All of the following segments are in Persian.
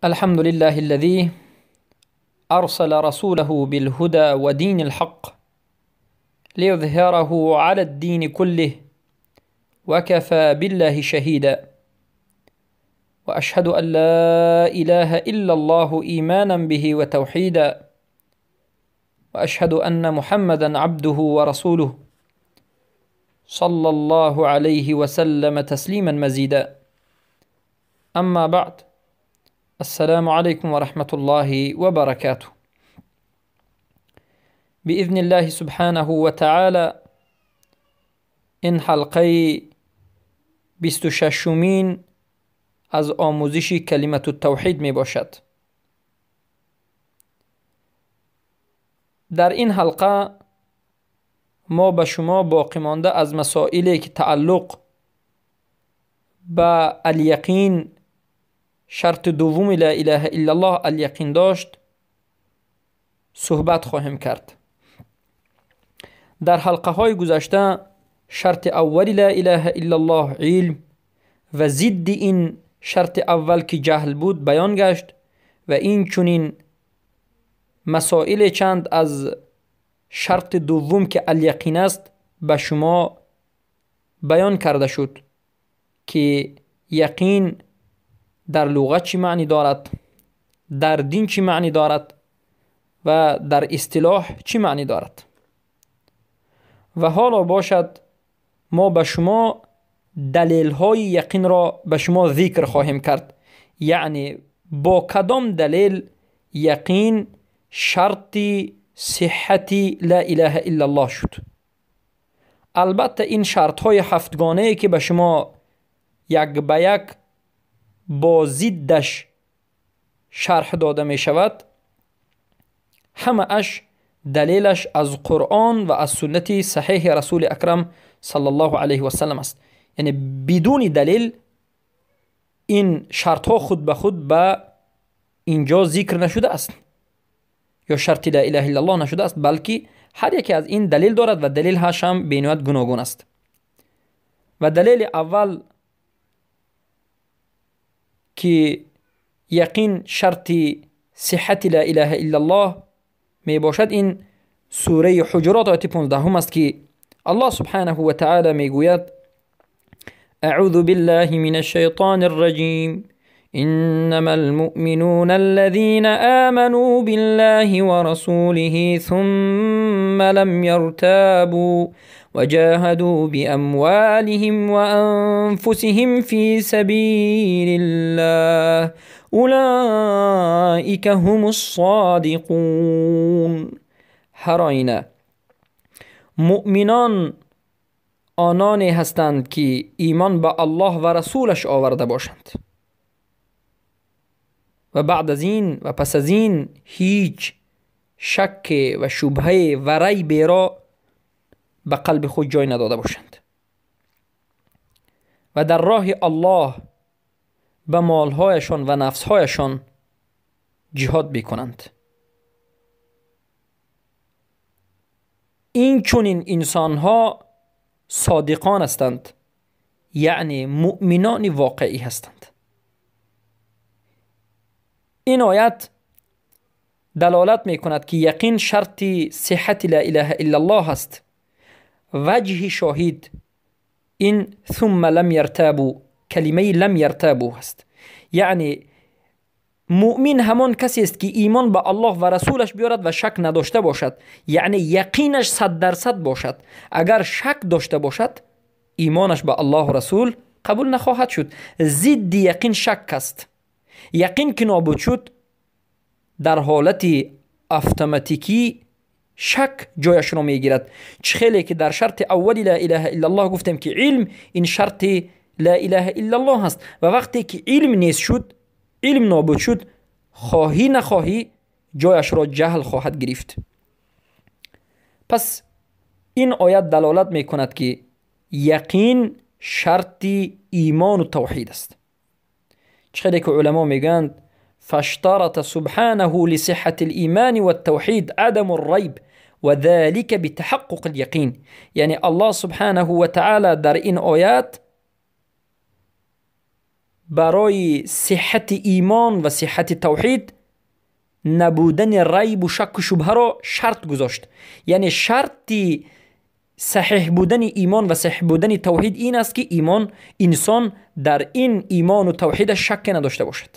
الحمد لله الذي أرسل رسوله بالهدى ودين الحق ليظهره على الدين كله وكفى بالله شهيدا. وأشهد أن لا إله إلا الله إيمانا به وتوحيدا، وأشهد أن محمدا عبده ورسوله صلى الله عليه وسلم تسليما مزيدا. أما بعد، السلام عليكم ورحمة الله وبركاته. بإذن الله سبحانه وتعالى این حلقه 26مین از آموزش کلمت التوحید می باشد. در این حلقه ما به شما باقی مانده از مسائلی که تعلق به الیقین، شرط دوم لا اله الا الله الیقین داشت، صحبت خواهیم کرد. در حلقه های گذشته شرط اول لا اله الا الله علم و ضد این شرط اول که جهل بود بیان گشت و این چنین مسائل چند از شرط دوم که الیقین است به شما بیان کرده شد که یقین در لغت چی معنی دارد، در دین چی معنی دارد و در اصطلاح چی معنی دارد. و حالا باشد ما به شما دلیل های یقین را به شما ذکر خواهیم کرد، یعنی با کدام دلیل یقین شرط صحت لا اله الا الله شد. البته این شرط های هفتگانه که به شما یک به یک با ضدش شرح داده می شود، همه اش دلیلش از قرآن و از سنت صحیح رسول اکرم صلی الله علیه و سلم است. یعنی بدون دلیل این شرط ها خود به خود به اینجا ذکر نشده است یا شرط لا اله الا الله نشده است، بلکه هر یکی از این دلیل دارد و دلیل هاش هم به نوعیت گوناگون است. و دلیل اول که یقین شرط صحت لا اله الا الله می باشد این سوره حجرات آیت 15 است که الله سبحانه و تعالی می گوید: اعوذ بالله من الشیطان الرجیم انما المؤمنون الذين آمنوا بالله ورسوله ثم لم يرتابوا وجاهدوا بأموالهم وأنفسهم في سبيل الله اولئك هم الصادقون. هر آینه مؤمنان آنانی هستند که ایمان به الله و رسولش آورده باشند و بعد از این و پس از این هیچ شک و شبهه و ریبی را به قلب خود جای نداده باشند و در راه الله به مالهایشان و نفسهایشان جهاد بکنند. این چنین انسانها صادقان هستند، یعنی مؤمنان واقعی هستند. این آیت دلالت می کند که یقین شرط صحت لا اله الا الله است. وجه شاهد این ثم لم یرتابوا، کلمه لم یرتابوا است، یعنی مؤمن همان کسی است که ایمان به الله و رسولش بیارد و شک نداشته باشد، یعنی یقینش 100% باشد. اگر شک داشته باشد ایمانش به الله و رسول قبول نخواهد شد. ضد یقین شک است. یقین که نابود شد در حالت اتوماتیکی شک جایش را میگیرد. چه خیلی که در شرط اولی لا اله الا الله گفتیم که علم این شرط لا اله الا الله هست و وقتی که علم نیست شد، علم نابود شد، خواهی نخواهی جایش را جهل خواهد گرفت. پس این آیت دلالت می کند که یقین شرط ایمان و توحید است. چقدر که علما میگند فاشترط سبحانه لصحة الإيمان والتوحيد عدم الريب وذلك بتحقق اليقين. یعنی الله سبحانه و تعالی در این آیت برای صحت ایمان و صحت توحید نبودن ریب و شک و شبهه را شرط گذاشت. یعنی شرطی صحیح بودن ایمان و صحیح بودن توحید این است که انسان در این ایمان و توحید شک نداشته باشد،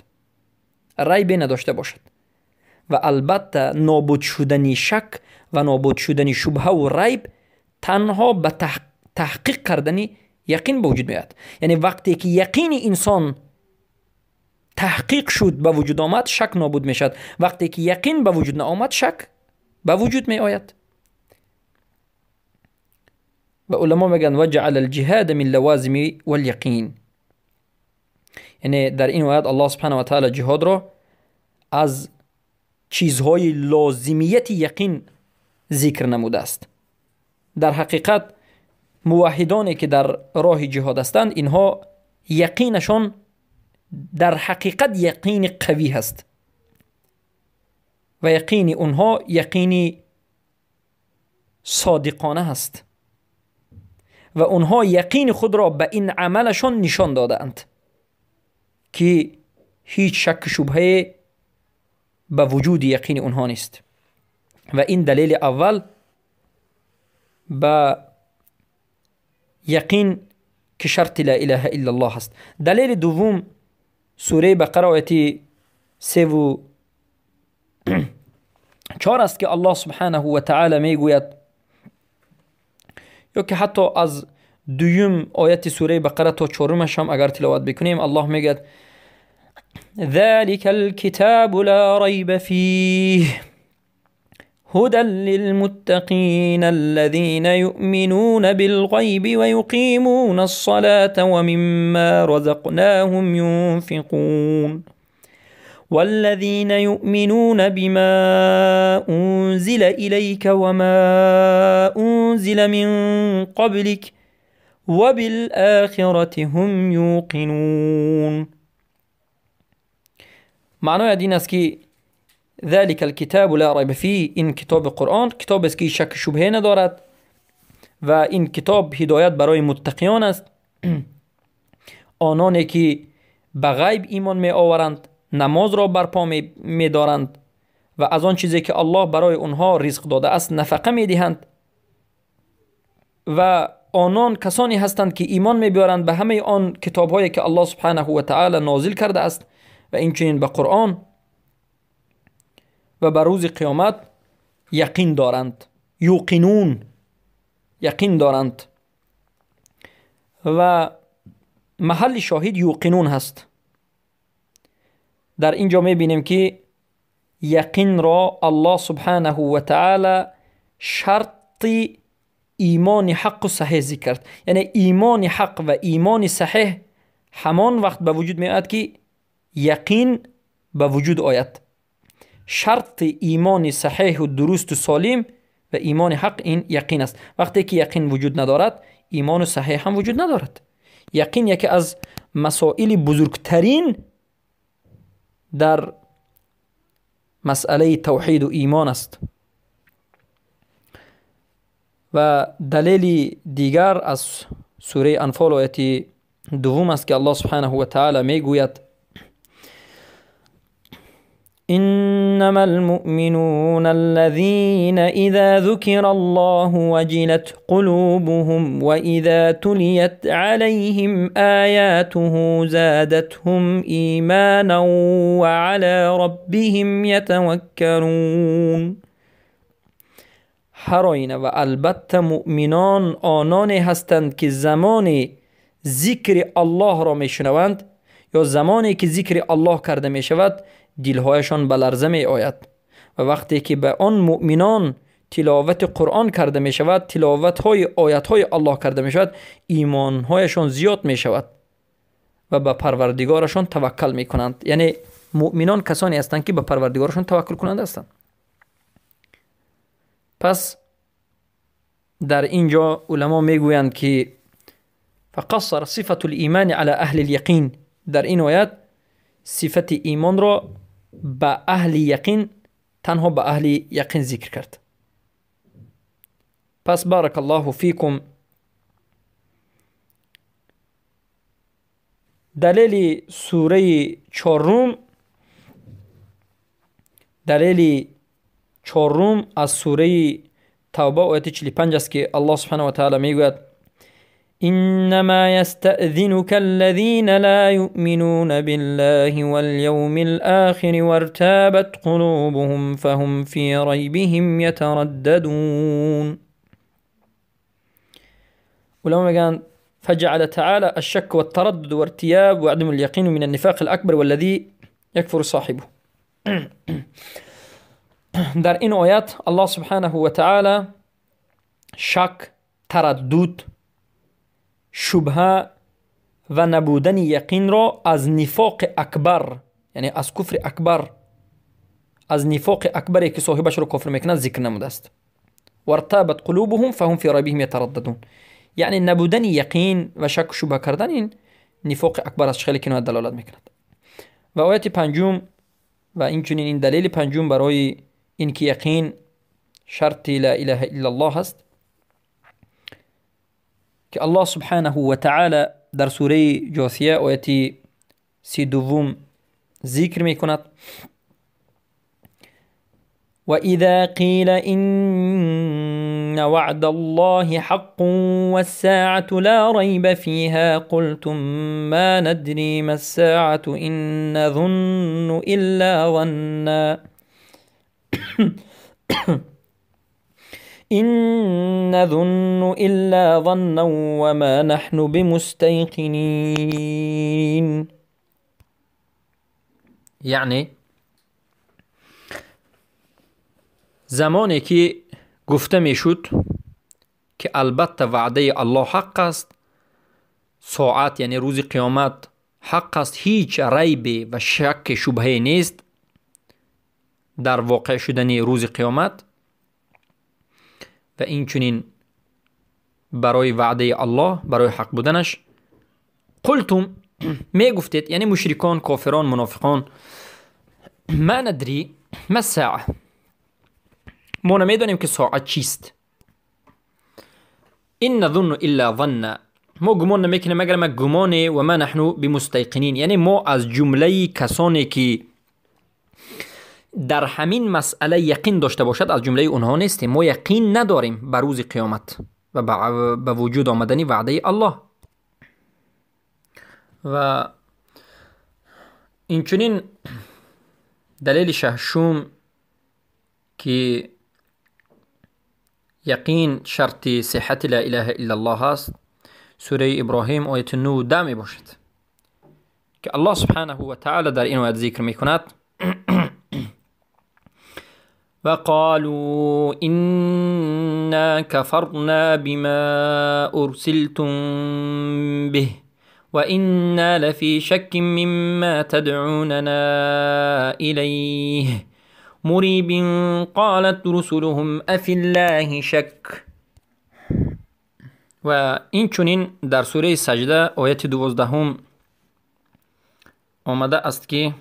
ریب نداشته باشد. و البته نابود شدن شک و نابود شدن شبهه و ریب تنها به تحقیق کردن یقین به وجود میاد. یعنی وقتی که یقین انسان تحقیق شد به وجود آمد، شک نابود میشد. وقتی که یقین به وجود نآمد، شک به وجود می آید. و علما میگن وجعل الجهاد من لوازم والیقین. یعنی در این آیت الله سبحانه و تعالی جهاد را از چیزهای لازمیت یقین ذکر نموده است. در حقیقت موحدانی که در راه جهاد هستند، اینها یقینشان در حقیقت یقین قوی هست و یقین اونها یقین صادقانه هست و اونها یقین خود را به این عملشان نشان دادند که هیچ شک شبهه به وجود یقین اونها نیست. و این دلیل اول به یقین که شرط لا اله الا الله هست. دلیل دوم سوره بقره آیه 3 و 4 است که الله سبحانه و تعالی میگوید، یا که حتی از دویم آیت سوره بقره تا چهارمش هم اگر تلاوت بکنیم، الله میگه ذلك الكتاب لا ريب فيه هدى للمتقين الذين يؤمنون بالغيب ويقيمون الصلاة ومما رزقناهم ينفقون والذين يؤمنون بما أنزل إليك وما أنزل من قبلك وبالآخرة هم يوقنون. معنای این است که ذلك الكتاب لا ريب فيه، این کتاب قرآن کتاب است که شک شبهه ندارد و این کتاب هدایت برای متقیان است، آنانی که به غیب ایمان می آورند، نماز را برپا می دارند و از آن چیزی که الله برای اونها رزق داده است نفقه می دهند. و آنان کسانی هستند که ایمان می بیارند به همه آن کتاب هایی که الله سبحانه و تعالی نازل کرده است و اینچنین به قرآن و بر روز قیامت یقین دارند، یوقنون، یقین دارند. و محل شاهد یوقنون هست. در اینجا میبینیم که یقین را الله سبحانه و تعالی شرط ایمان حق و صحیح ذکر کرد. یعنی ایمان حق و ایمان صحیح همان وقت به وجود میاد که یقین به وجود آید. شرط ایمان صحیح و درست و سالم و ایمان حق این یقین است. وقتی که یقین وجود ندارد، ایمان صحیح هم وجود ندارد. یقین یکی از مسائل بزرگترین در مسئله توحید و ایمان است. و دلیل دیگر از سوره انفال آیه 2 است که الله سبحانه و تعالی میگوید انما المؤمنون الذين اذا ذكر الله وجلت قلوبهم واذا تليت عليهم آياته زادتهم ايمانا وعلى ربهم يتوكلون. هر آینه و البته مؤمنان آنانی هستند که زمان ذکر الله را میشنوند یا زمانی که ذکر الله کرده می شود دلهایشان به لرزه می آید. و وقتی که به آن مؤمنان تلاوت قرآن کرده می شود، تلاوت های آیت های الله کرده می شود، ایمان هایشان زیاد می شود و به پروردگارشان توکل می کنند. یعنی مؤمنان کسانی هستند که به پروردگارشان توکل کننده هستند. پس در اینجا علما می گویند که فقصر صفت الایمان على اهل الیقین، در این آیت صفت ایمان را به اهل یقین، تنها به اهل یقین ذکر کرد. پس بارک الله فیکم. دلیل سوره چهارم، دلیل چهارم از سوره توبه آیت 45 است که الله سبحانه و تعالی میگوید انما يستأذنك الذين لا يؤمنون بالله واليوم الآخر وارتابت قلوبهم فهم في ريبهم يترددون. ولما میگن فجعل تعالى الشك والتردد وارتياب وعدم اليقين من النفاق الأكبر والذي يكفر صاحبه. در این آیت الله سبحانه و تعالی شک، تردد، شبهه و نبودن یقین را از نفاق اکبر، یعنی از کفر اکبر، از نفاق اکبری که صاحبش را کافر میکند ذکر نموده است. وارتابت قلوبهم فهم فی ریبهم یترددون، یعنی نبودن یقین و شک و شبهه کردن این نفاق اکبر است، خیلی کنایه دلالت میکند. و آیت پنجم و اینچنین این دلیل پنجم برای اینکه یقین شرط لا اله الا الله است که الله سبحانه و تعالی در سوره جاثیه آیت 32 ذکر میکند وَإِذَا قِيلَ إِنَّ وَعْدَ اللَّهِ حَقٌّ وَالسَّاعَةُ لَا رَيْبَ فِيهَا قُلْتُمْ مَا نَدْرِي مَا السَّاعَةُ إِن نَّظُنُّ إِلَّا ظَنًّا وَمَا نَحْنُ بِمُسْتَيْقِنِينَ. یعنی زمانی که گفته میشد که البته وعده الله حق است، ساعت یعنی روز قیامت حق است، هیچ ریب و شک شبهه نیست در واقع شدن روز قیامت و این چنین برای وعده الله، برای حق بودنش، قلتم می گفتید، یعنی مشرکان، کافران، منافقان، ما ندری ما الساعه، ما نمیدانیم که ساعت چیست. این نظن الا ظن، ما گمان نمیکنیم مگر ما گمانه، و ما نحن بمستيقنین، یعنی ما از جمله کسانی که در همین مسئله یقین داشته باشد از جمله اونها نیستیم. ما یقین نداریم به روز قیامت و به وجود آمدنی وعده الله. و اینچنین دلیل ششم که یقین شرط صحت لا اله الا الله است، سوره ابراهیم آیت 9 و 10 می باشد که الله سبحانه و تعالی در این آیت ذکر می کند وقالوا إنا كفرنا بما أرسلتم به وإنا لفي شك مما تدعوننا إليه مريب قالت رسلهم أفي الله شك. و این چنین در سوره سجده آیت 12 آمده است که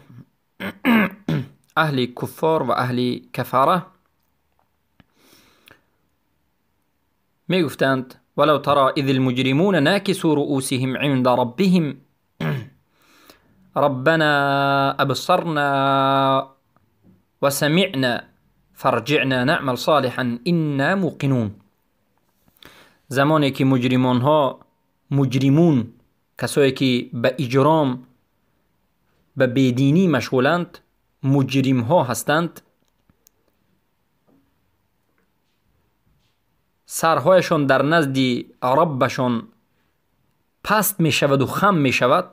اهل کفار و اهل کفاره می گفتند ولو ترى اذ المجرمون ناكسوا رؤوسهم عند ربهم ربنا ابصرنا وسمعنا فارجعنا نعمل صالحا انا موقنون. زمانی که مجرمون کسایی که به اجرام، به بدینی مشغولند، مجرم ها هستند، سرهایشان در نزد ربشان پست می شود و خم می شود،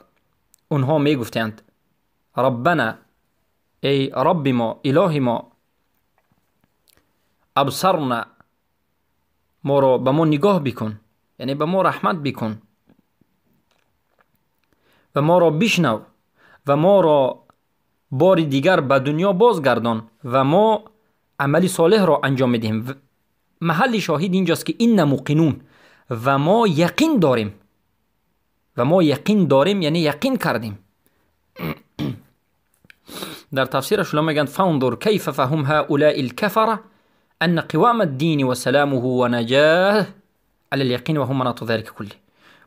اونها می گفتند ربنا، ای رب ما، اله ما، ابصرنا، ما را به ما نگاه بکن، یعنی به ما رحمت بکن و ما را بشنو و ما را بار دیگر به دنیا بازگردان و ما عمل صالح را انجام میدیم. محل شاهد اینجاست که این موقنون، و ما یقین داریم، و ما یقین داریم یعنی یقین کردیم. در تفسیرش لما میگن فانظر کیف فهم هؤلاء الكفره ان قوام الدین و سلامه و نجاه علی الیقین و هم مناط ذلك کله.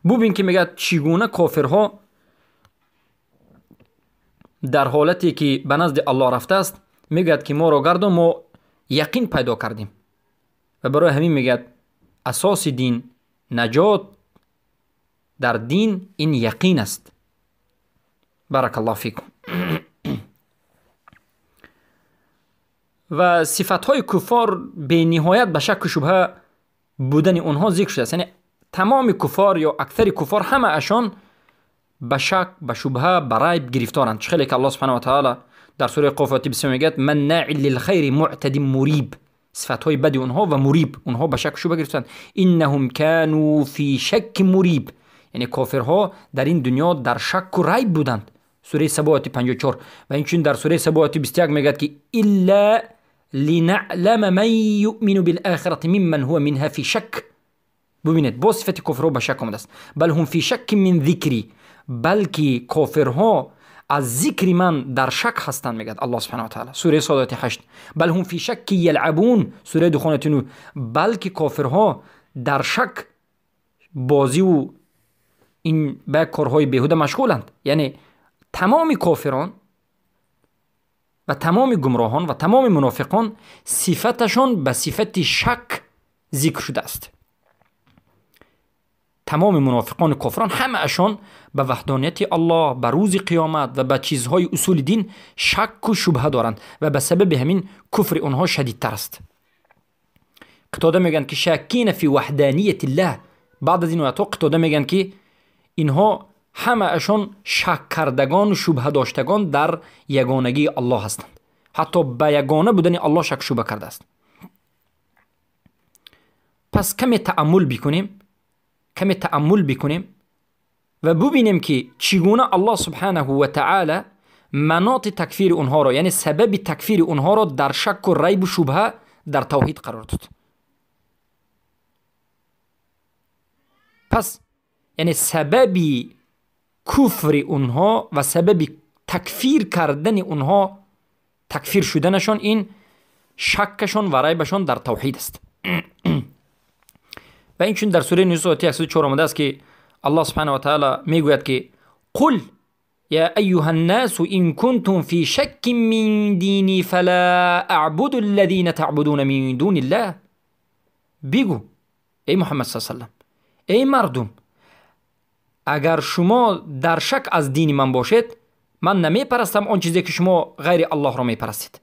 ببین که میگه چگونه کافرها در حالتی که به نزد الله رفته است میگوید که ما را گردان، ما یقین پیدا کردیم. و برای همین میگوید اساس دین، نجات در دین این یقین است. بارک الله فیکم. و صفتهای کفار به نهایت به شک و شبهه بودن اونها ذکر شده است. یعنی تمام کفار یا اکثر کفار همه اشان به شک، به شبهه، به ریب گرفتارند. خیلی که الله سبحانه و تعالی در سوره قاف آیه 20 میگه مناع للخیر معتد مریب. صفتهای بد اونها و مریب، اونها به شک و شبهه گرفتند. انهم كانوا فی شک مریب، یعنی کافرها در این دنیا در شک و ریب بودند. سوره سبا آیه 54. و اینچنین در سوره سبا آیه 21 میگه که الا لنعلم من یؤمن بالآخرة ممن هو منها فی شک. ببینید با صفت کفرها به شک آمده است. بل هم فی شک من ذکری، بلکه کافرها از ذکر من در شک هستند، میگه الله سبحانه و تعالی. سوره صاد آیه 8. بل هم فی شک یلعبون، سوره دخان آیه 9. بلکه کافرها در شک، بازی و این به کارهای بیهوده مشغولند. یعنی تمام کافران و تمام گمراهان و تمام منافقان صفتشان به صفت شک ذکر شده است. تمام منافقان و کافران همه اشان به وحدانیت الله، به روز قیامت و به چیزهای اصول دین شک و شبهه دارند و به سبب همین کفر اونها شدیدتر است. قتاده میگن که شاکین فی وحدانیت الله. بعد از این آیات قتاده میگن که اینها همه اشان شک کردگان و شبهه داشتگان در یگانگی الله هستند. حتی به یگانه بودن الله شک شبهه کرده است. پس کمی تأمل بکنیم و ببینیم که چگونه الله سبحانه و تعالی مناط تکفیر اونها را، یعنی سبب تکفیر اونها را در شک و ریب و شبهه در توحید قرار داد. پس یعنی سبب کفر اونها و سبب تکفیر کردن اونها، تکفیر شدنشان، این شکشان و ریبشان در توحید است. و این چون در سوره نساء آیه 104 آمده است که الله سبحانه و تعالی میگوید که قل یا ایها الناس ان کنتم فی شک من دینی فلا اعبد الذین تعبدون من دون الله. بگو ای محمد صلی الله علیه و سلم، ای مردم، اگر شما در شک از دین من باشید، من نمی پرستم آن چیزی که شما غیر الله را می پرستید.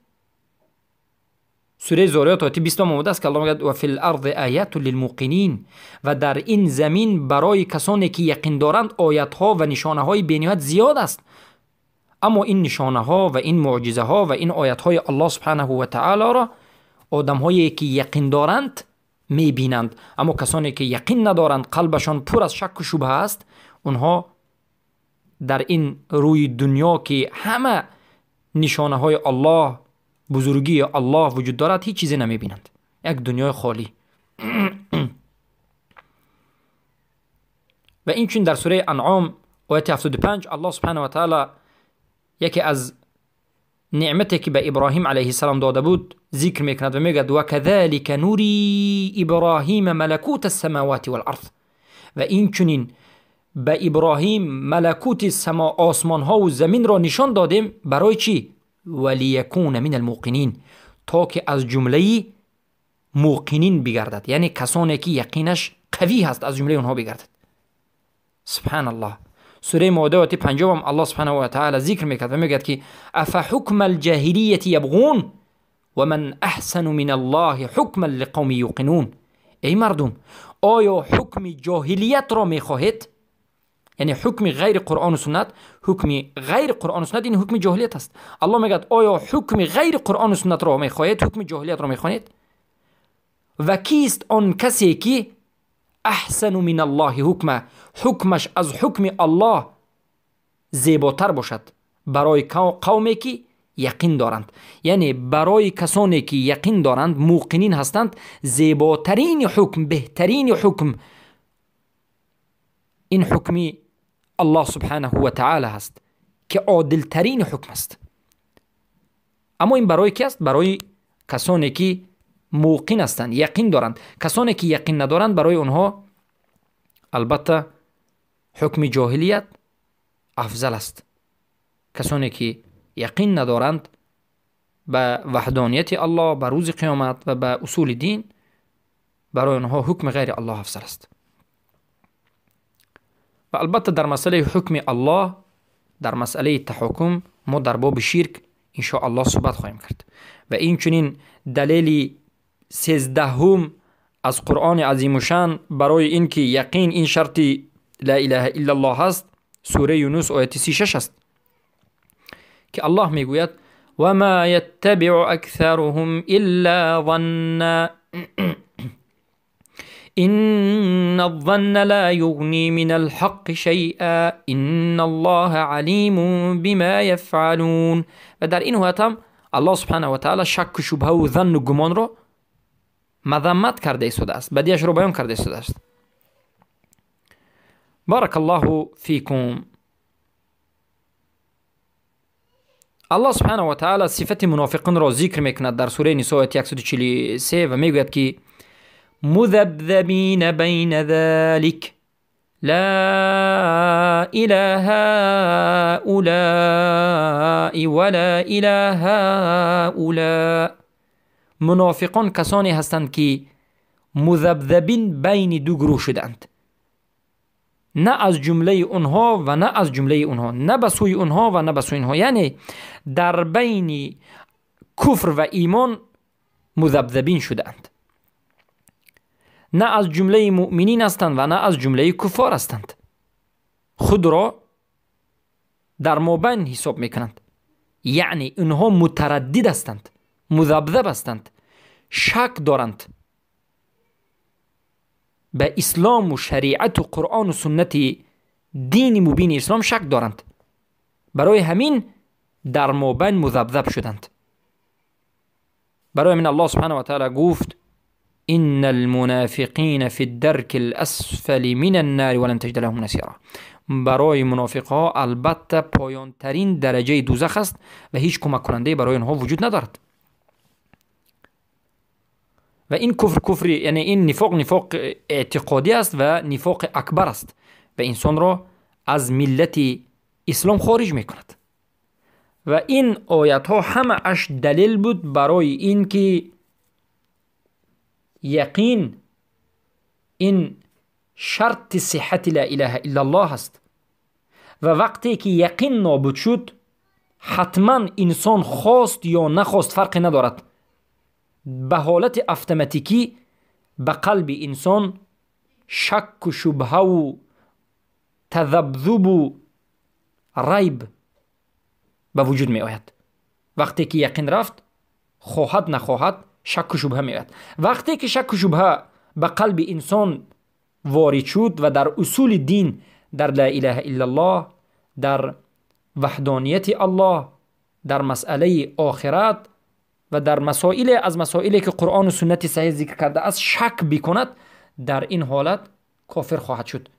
سوره زاریات آیه 20 آمده است که الله میگه و فی الارض آیات للموقنین، و در این زمین برای کسانی که یقین دارند آیات ها و نشانه های بینهایت زیاد است. اما این نشانه ها و این معجزه ها و این آیات های الله سبحانه و تعالی را آدم هایی که یقین دارند می بینند، اما کسانی که یقین ندارند، قلبشان پر از شک و شبهه است، اونها در این روی دنیا که همه نشانه های الله، بزرگی الله وجود دارد، هیچ چیزی نمی بینند. یک دنیای خالی. و این چون در سوره انعام آیه 75 الله سبحانه و تعالی یکی از نعمتی که به ابراهیم علیه السلام داده بود ذکر میکند و میگه و کذالک نوری ابراهیم ملکوت السماوات والارض. و این چنین به ابراهیم ملکوت آسمان ها و زمین را نشان دادیم. برای چی؟ ولیکون من الموقنین، تا که از جمله موقنین بگردد، یعنی کسانی که یقینش قوی هست از جمله اونها بگردد. سبحان الله. سوره مائده آیه 50 الله سبحانه و تعالی ذکر میکرد و میگه که افحکم الجاهلیت یبغون و من احسن من الله حکما لقوم یوقنون. ای مردم، آیا حکم جاهلیت را میخواهید؟ یعنی حکم غیر قرآن و سنت، حکم غیر قرآن و سنت این حکم جاهلیت است. الله میگه آیا حکم غیر قرآن و سنت را میخواهید، حکم جاهلیت را میخواهید؟ و کیست آن کسی که احسن من الله حکمش از حکم الله زیباتر باشد برای قومی که یقین دارند؟ یعنی برای کسانی که یقین دارند، موقنین هستند، زیباترین حکم، بهترین حکم این حکم الله سبحانه و تعالی هست که عادلترین حکم است. اما این برای کی است؟ برای کسانی که موقن هستند، یقین دارند. کسانی که یقین ندارند برای اونها البته حکم جاهلیت افضل است. کسانی که یقین ندارند به وحدانیت الله، به روز قیامت و به اصول دین، برای آنها حکم غیر الله افضل است. و البته در مسئله حکم الله، در مسئله تحکم، ما در باب شرک ان شاء الله صحبت خواهیم کرد. و این چنین دلیل 13 از قرآن عظیم شان برای اینکه یقین این شرط لا اله الا الله است، سوره یونس آیت 36 است که الله میگوید و ما یتبع اکثرهم الا ظنا ان الظن لا یغنی من الحق شیئا ان الله علیم بما یفعلون. و در این حالت هم الله سبحانه و تعالی شک و شبهه و ظن و گمان را مذمت کرده شده است، بدیش را بیان کرده شده است. بارک الله فیکم. الله سبحانه و تعالی صفت منافقان را ذکر میکند در سوره نساء آیت 143 و میگوید که مذبذبین بین ذلک لا اله هؤلاء ولا اله هؤلاء. منافقان کسانی هستند که مذبذبین بین دو گروه شدند، نه از جمله اونها و نه از جمله اونها، نه به سوی اونها و نه به سوی اونها، یعنی در بین کفر و ایمان مذبذبین شدند، نه از جمله مؤمنین هستند و نه از جمله کفار هستند، خود را در مابین حساب میکنند، یعنی اونها متردد هستند، مذبذب هستند، شک دارند به اسلام و شریعت و قرآن و سنت دین مبین اسلام شک دارند، برای همین در مابین مذبذب شدند. برای من الله سبحانه و تعالی گفت ان المنافقین فی الدرک الاسفل من النار ولن تجد لهم نصیرا. برای منافقها البته پایان ترین درجه دوزخ است و هیچ کمک کننده برای آنها وجود ندارد. و این کفر یعنی این نفاق اعتقادی است و نفاق اکبر است و انسان را از ملت اسلام خارج میکند. و این آیت ها همه اش دلیل بود برای این که یقین این شرط صحت لا اله الا الله است و وقتی که یقین نابود شد حتما انسان خواست یا نخواست فرق ندارد، به حالت اتوماتیکی به قلب انسان شک و شبهه و تذبذب و ریب به وجود می آید. وقتی که یقین رفت، خواهد نخواهد شک و شبهه می آید. وقتی که شک و شبهه به قلب انسان وارد شد و در اصول دین، در لا اله الا الله، در وحدانیت الله، در مسئله آخرت و در مسائل از مسائلی که قرآن و سنت صحیح ذکر کرده است شک بکند، در این حالت کافر خواهد شد.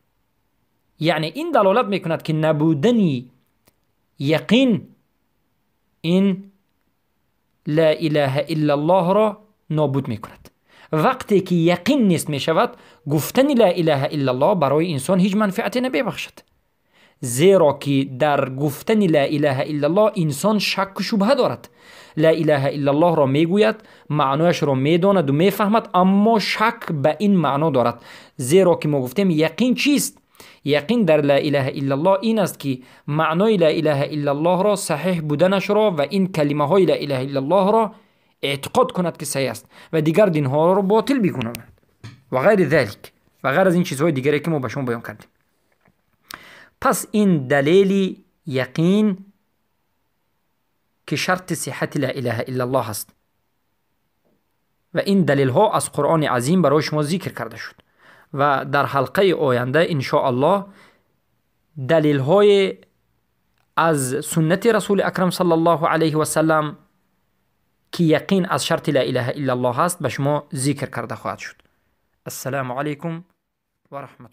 یعنی این دلالت میکند که نبودن یقین این لا اله الا الله را نابود میکند. وقتی که یقین نیست میشود، گفتن لا اله الا الله برای انسان هیچ منفعتی نمیبخشد، زیرا که در گفتن لا اله الا الله انسان شک و شبهه دارد. لا اله الا الله را میگوید، معنایش را میداند و میفهمد، اما شک به این معنا دارد. زیرا که ما گفتیم یقین چیست؟ یقین در لا اله الا الله این است که معنای لا اله الا الله را، صحیح بودنش را و این کلمه های لا اله الا الله را اعتقاد کند که صحیح است و دیگر دین ها را باطل بکند و غیر ذلك و غیر از این چیزهای دیگری که ما به شما بیان کردیم. پس این دلیل یقین که شرط صحت لا اله الا الله است و این دلیل ها از قرآن عظیم برای شما ذکر کرده شد و در حلقه آینده ان شاء الله دلیل های از سنت رسول اکرم صلی الله علیه و سلم که یقین از شرط لا اله الا الله است به شما ذکر کرده خواهد شد. السلام علیکم و رحمت